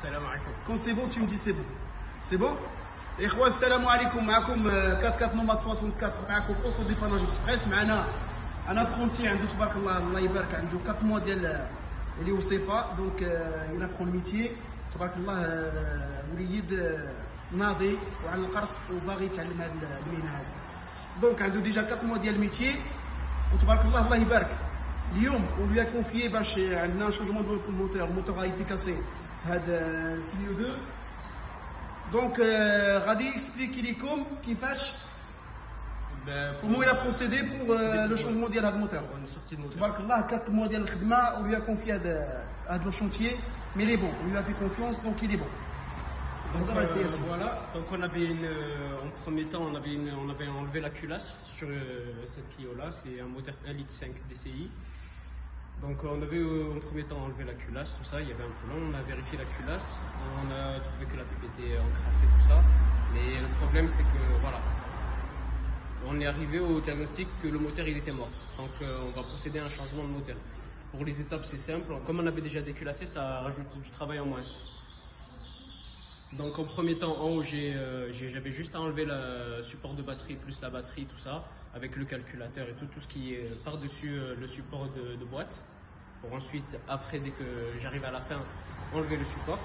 Salam alaikum. Quand c'est bon, tu me dis c'est bon. C'est bon? إخوة السلام عليكم. معكم 44 نوماد 64. معكم أوتو ديباناج إكسبريس. معنا أنا برونتي عنده تبارك الله الله يبارك عنده 4 موا ديال اللي هو صفة. دونك إلا برون ميتي تبارك الله وليد ناضي وعلى القرص وباغي يتعلم هذه المهنة هذه. دونك عنده ديجا 4 موا ديال الميتي وتبارك الله الله يبارك. اليوم on lui a confié باش عندنا شونجمون دو موتور. الموتور a été cassé في هذا البليو 2. Donc, غادي expliquer لكم كيفاش comment il a procédé pour le changement ديال هذا الموتور. تبارك الله 4 mois ديال الخدمه on lui a confié هذا le chantier, mais il est bon, on lui a fait confiance, donc il est bon. Donc voilà, donc on avait en premier temps on avait enlevé la culasse sur cette Clio là, c'est un moteur 1,5 litre DCI. Donc on avait en premier temps enlevé la culasse, tout ça, il y avait un problème, on a vérifié la culasse, on a trouvé que la pipe était encrassée, tout ça. Mais le problème c'est que voilà, on est arrivé au diagnostic que le moteur il était mort. Donc on va procéder à un changement de moteur. Pour les étapes c'est simple, comme on avait déjà déculassé, ça rajoute du travail en moins. Donc en premier temps en haut j'avais juste à enlever le support de batterie plus la batterie, tout ça, avec le calculateur et tout ce qui est par-dessus le support de boîte. Pour ensuite, après dès que j'arrive à la fin, enlever le support.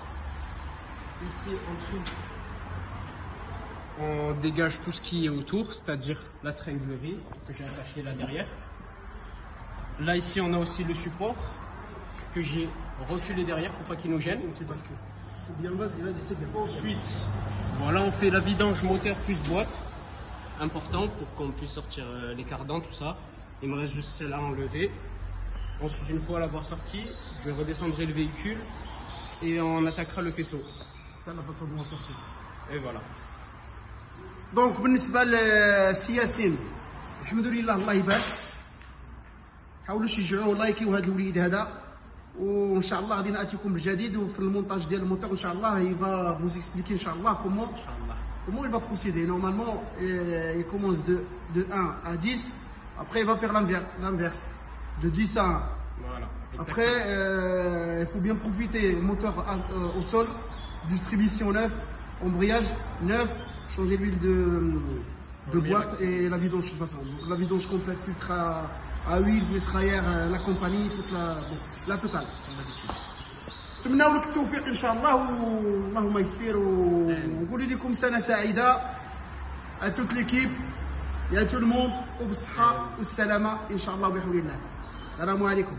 Ici en dessous, on dégage tout ce qui est autour, c'est-à-dire la tringlerie que j'ai attachée là derrière. Là ici on a aussi le support que j'ai reculé derrière pour pas qu'il nous gêne. C'est bien, vas-y, c'est bien. Ensuite, voilà, on fait la vidange moteur plus boîte, important pour qu'on puisse sortir les cardans, tout ça. Il me reste juste celle-là à enlever. Ensuite, une fois l'avoir sorti, je redescendrai le véhicule et on attaquera le faisceau. C'est la façon dont on sortir. Et voilà. Donc, بالنسبة لسي ياسين الحمد لله الله يبارك. حاولوا تشجعوه لايكيو هذا الوليد هذا. وان شاء الله غادي ناتيكم بالجديد وفي المونتاج ديال الموتور ان شاء الله il va vous expliquer ان شاء الله comment il va procéder. Normalement il commence de 1 à 10, après il va faire l'inverse de 10 à 1. Voilà, après il faut bien profiter, moteur au sol, distribution neuve, embrayage neuf, changer l'huile de boîte et la vidange de toute façon. Donc, la vidange complète, filtre à huile, filtre à air, la compagnie, toute la totale. نتمناو لك التوفيق ان شاء الله واللهم يسير ونقول لكم سنه سعيده à toute l'équipe et à tout le monde وبالصحه والسلامه ان شاء الله وبحول الله. السلام عليكم.